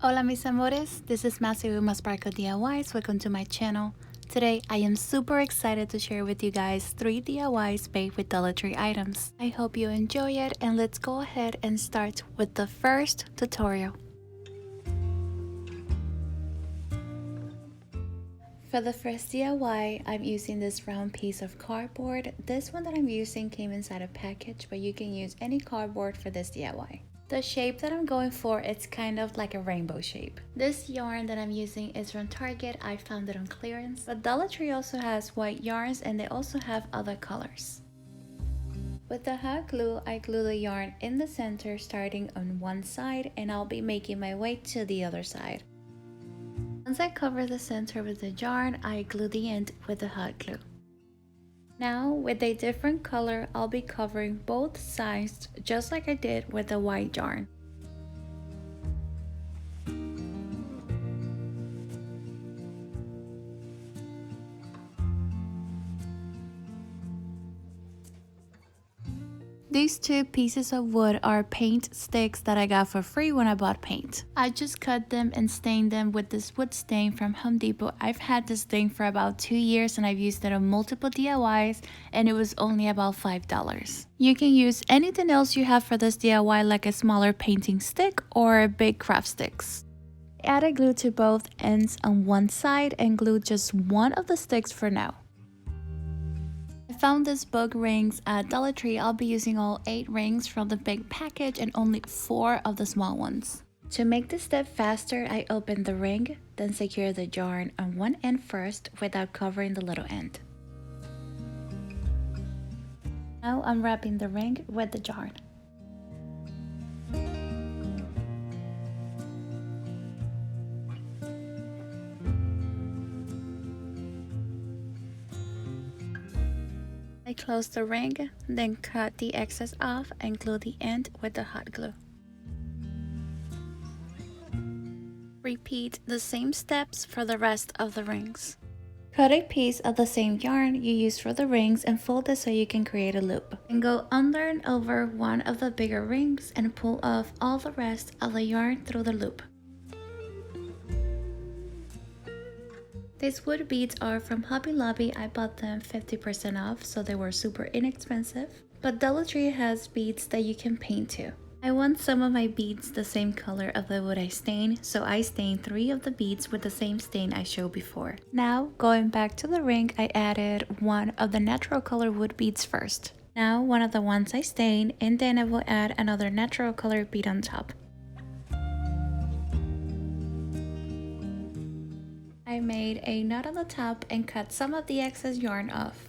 Hola mis amores, this is Masi with Sparkle DIYs. Welcome to my channel. Today I am super excited to share with you guys 3 DIYs made with Dollar Tree items. I hope you enjoy it, and let's go ahead and start with the first tutorial. For the first DIY, I'm using this round piece of cardboard. This one that I'm using came inside a package, but you can use any cardboard for this DIY. The shape that I'm going for, it's kind of like a rainbow shape. This yarn that I'm using is from Target. I found it on clearance. But Dollar Tree also has white yarns, and they also have other colors. With the hot glue, I glue the yarn in the center starting on one side, and I'll be making my way to the other side. Once I cover the center with the yarn, I glue the end with the hot glue. Now, with a different color, I'll be covering both sides just like I did with the white yarn. These 2 pieces of wood are paint sticks that I got for free when I bought paint. I just cut them and stained them with this wood stain from Home Depot. I've had this thing for about 2 years and I've used it on multiple DIYs, and it was only about $5. You can use anything else you have for this DIY, like a smaller painting stick or big craft sticks. I added glue to both ends on one side and glued just one of the sticks for now. I found these bug rings at Dollar Tree. I'll be using all 8 rings from the big package and only 4 of the small ones. To make this step faster, I open the ring, then secure the yarn on one end first without covering the little end. Now I'm wrapping the ring with the yarn. I close the ring, then cut the excess off and glue the end with the hot glue. Repeat the same steps for the rest of the rings. Cut a piece of the same yarn you used for the rings and fold it so you can create a loop. And go under and over one of the bigger rings and pull off all the rest of the yarn through the loop. These wood beads are from Hobby Lobby. I bought them 50% off, so they were super inexpensive. But Dollar Tree has beads that you can paint to. I want some of my beads the same color of the wood I stained, so I stained 3 of the beads with the same stain I showed before. Now, going back to the ring, I added one of the natural color wood beads first. Now, one of the ones I stained, and then I will add another natural color bead on top. I made a knot on the top and cut some of the excess yarn off.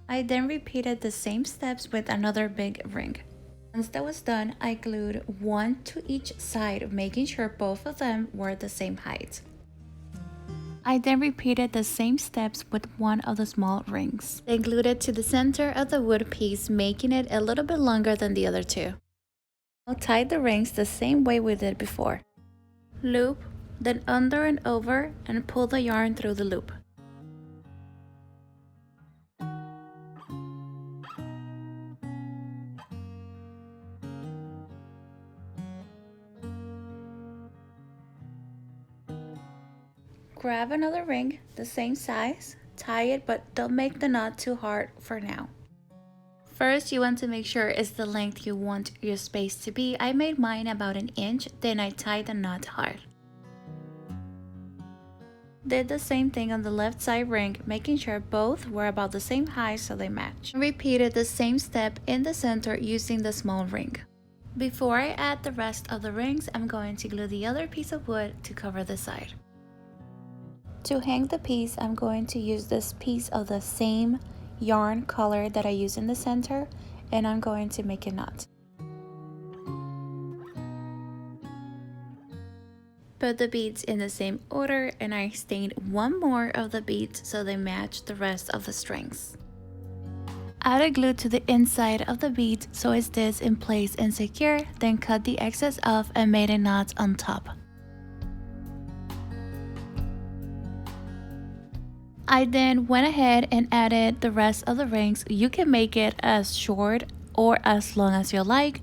I then repeated the same steps with another big ring. Once that was done, I glued one to each side, making sure both of them were the same height. I then repeated the same steps with one of the small rings. Then glued it to the center of the wood piece, making it a little bit longer than the other 2. I'll tie the rings the same way we did before. Loop, then under and over, and pull the yarn through the loop. Grab another ring, the same size, tie it, but don't make the knot too hard for now. First, you want to make sure it's the length you want your space to be. I made mine about 1 inch, then I tied the knot hard. Did the same thing on the left side ring, making sure both were about the same height so they match. Repeated the same step in the center using the small ring. Before I add the rest of the rings, I'm going to glue the other piece of wood to cover the side. To hang the piece, I'm going to use this piece of the same yarn color that I use in the center, and I'm going to make a knot. Put the beads in the same order, and I stained one more of the beads so they match the rest of the strings. Added glue to the inside of the beads so it stays in place and secure, then cut the excess off and made a knot on top. I then went ahead and added the rest of the rings. You can make it as short or as long as you like.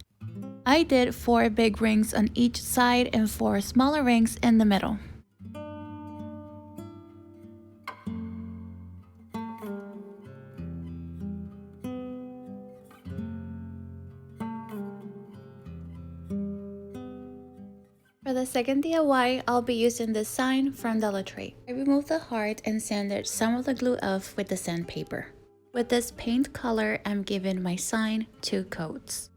I did 4 big rings on each side and 4 smaller rings in the middle. For the second DIY, I'll be using this sign from Dollar Tree. I removed the heart and sanded some of the glue off with the sandpaper. With this paint color, I'm giving my sign 2 coats.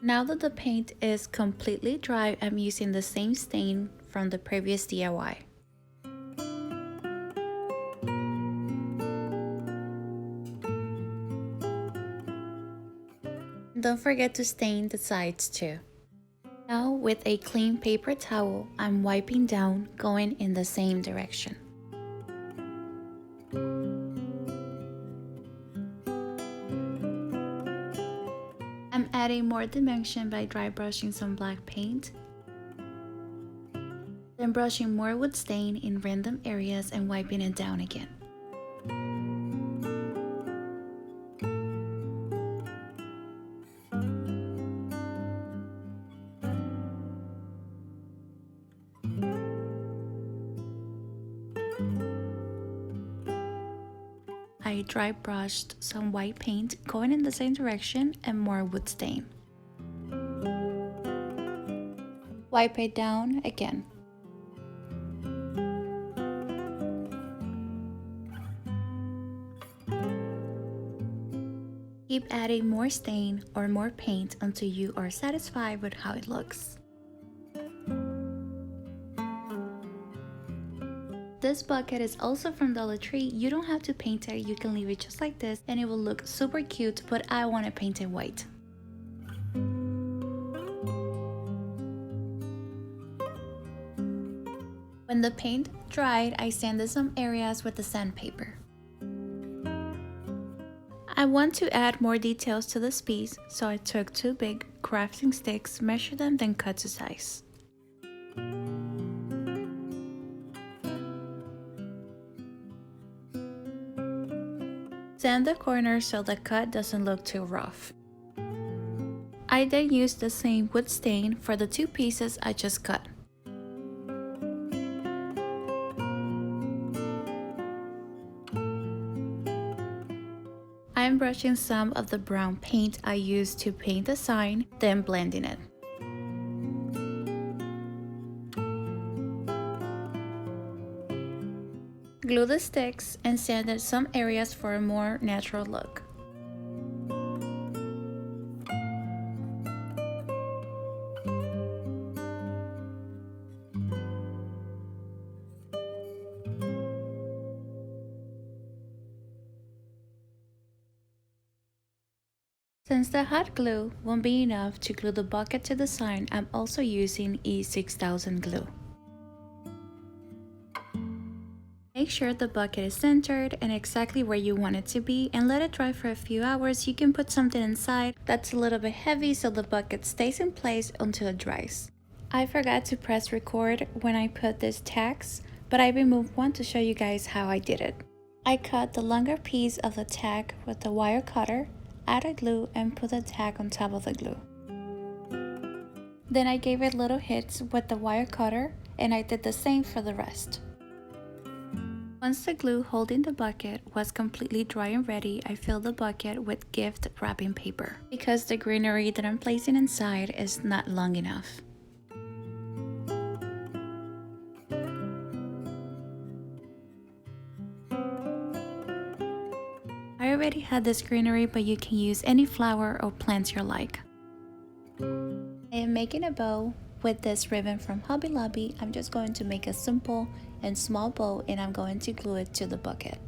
Now that the paint is completely dry, I'm using the same stain from the previous DIY. Don't forget to stain the sides too. Now with a clean paper towel, I'm wiping down, going in the same direction. I'm adding more dimension by dry brushing some black paint, then brushing more wood stain in random areas and wiping it down again. I dry brushed some white paint going in the same direction and more wood stain. Wipe it down again. Keep adding more stain or more paint until you are satisfied with how it looks. This bucket is also from Dollar Tree. You don't have to paint it, you can leave it just like this and it will look super cute, but I want to paint it white. When the paint dried, I sanded some areas with the sandpaper. I want to add more details to this piece, so I took 2 big crafting sticks, measured them, then cut to size. Sand the corners so the cut doesn't look too rough. I then used the same wood stain for the 2 pieces I just cut. I'm brushing some of the brown paint I used to paint the sign, then blending it. Glue the sticks and sanded some areas for a more natural look. Since the hot glue won't be enough to glue the bucket to the sign, I'm also using E6000 glue. Make sure the bucket is centered and exactly where you want it to be and let it dry for a few hours. You can put something inside that's a little bit heavy so the bucket stays in place until it dries. I forgot to press record when I put these tags, but I removed one to show you guys how I did it. I cut the longer piece of the tag with the wire cutter, added glue and put the tag on top of the glue. Then I gave it little hits with the wire cutter and I did the same for the rest. Once the glue holding the bucket was completely dry and ready, I filled the bucket with gift wrapping paper because the greenery that I'm placing inside is not long enough. I already had this greenery, but you can use any flower or plants you like. I am making a bow with this ribbon from Hobby Lobby. I'm just going to make a simple and small bow and I'm going to glue it to the bucket.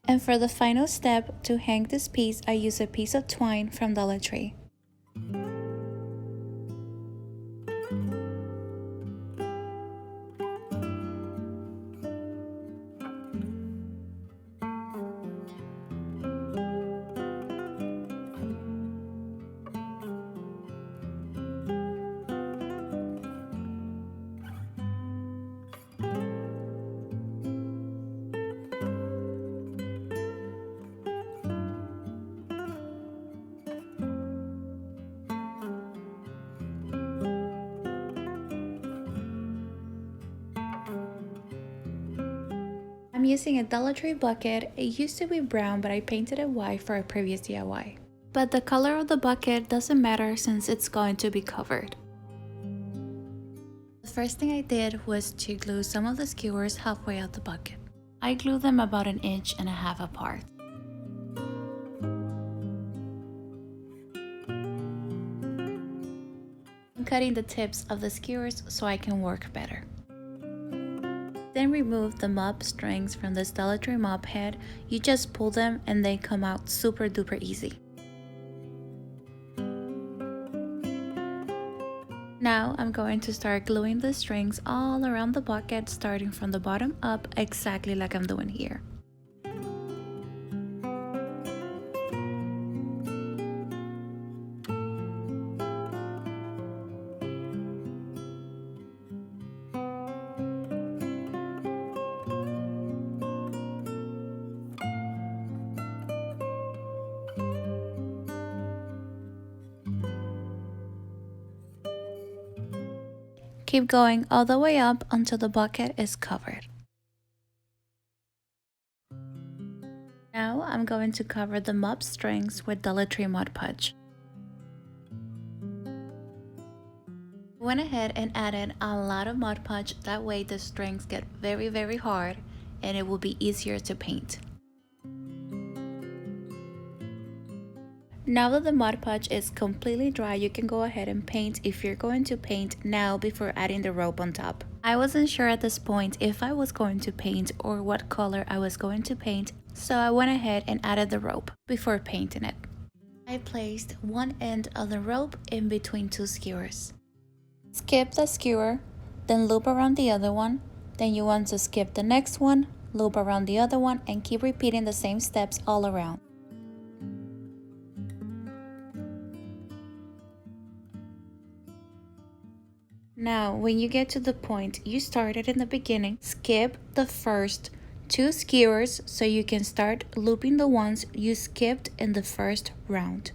And for the final step, to hang this piece, I use a piece of twine from Dollar Tree. using a Dollar Tree bucket. It used to be brown, but I painted it white for a previous DIY. But the color of the bucket doesn't matter since it's going to be covered. The first thing I did was to glue some of the skewers halfway out the bucket. I glued them about 1.5 inches apart. I'm cutting the tips of the skewers so I can work better. Then remove the mop strings from this Dollar Tree mop head. You just pull them and they come out super duper easy. Now I'm going to start gluing the strings all around the bucket, starting from the bottom up, exactly like I'm doing here. Keep going all the way up until the bucket is covered. Now I'm going to cover the mop strings with Dollar Tree Mod Podge. Went ahead and added a lot of Mod Podge, that way the strings get very hard and it will be easier to paint. Now that the Mod Podge is completely dry, you can go ahead and paint if you're going to paint now before adding the rope on top. I wasn't sure at this point if I was going to paint or what color I was going to paint, so I went ahead and added the rope before painting it. I placed one end of the rope in between two skewers. Skip the skewer, then loop around the other one, then you want to skip the next one, loop around the other one, and keep repeating the same steps all around. Now, when you get to the point you started in the beginning, skip the first two skewers so you can start looping the ones you skipped in the first round.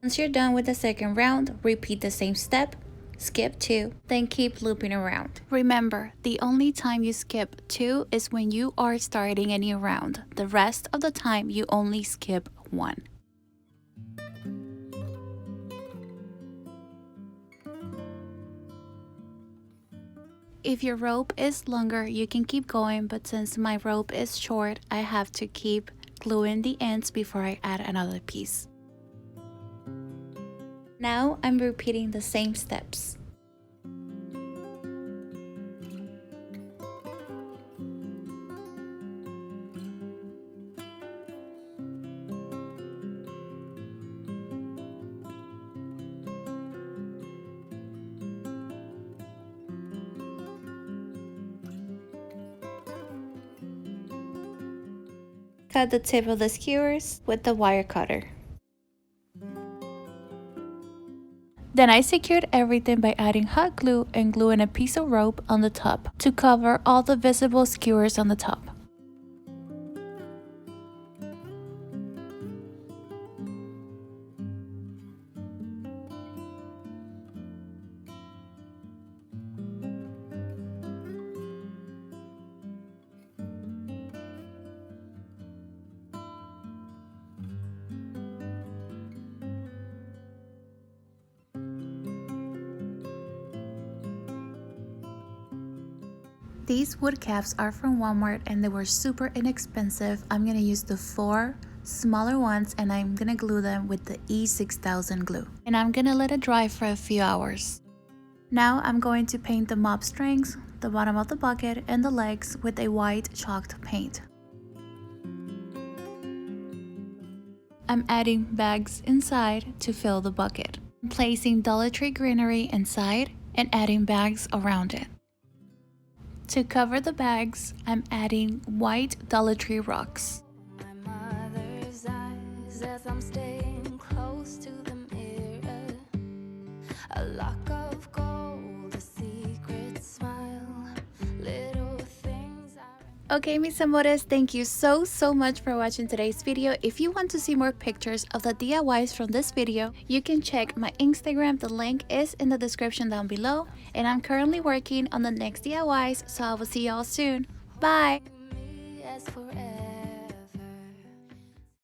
Once you're done with the second round, repeat the same step, skip 2, then keep looping around. Remember, the only time you skip 2 is when you are starting a new round. The rest of the time you only skip 1. If your rope is longer, you can keep going, but since my rope is short, I have to keep gluing the ends before I add another piece. Now I'm repeating the same steps. Cut the tip of the skewers with the wire cutter. Then I secured everything by adding hot glue and gluing a piece of rope on the top to cover all the visible skewers on the top. These wood caps are from Walmart and they were super inexpensive. I'm gonna use the 4 smaller ones and I'm gonna glue them with the E6000 glue. And I'm gonna let it dry for a few hours. Now I'm going to paint the mop strings, the bottom of the bucket, and the legs with a white chalked paint. I'm adding bags inside to fill the bucket. I'm placing Dollar Tree greenery inside and adding bags around it. To cover the bags, I'm adding white Dollar Tree rocks. My mother's eyes as I'm staying close to the mirror. A lock of gold, a secret smile, little things. Okay, mis amores, thank you so much for watching today's video. If you want to see more pictures of the DIYs from this video, you can check my Instagram. The link is in the description down below. And I'm currently working on the next DIYs, so I will see y'all soon. Bye!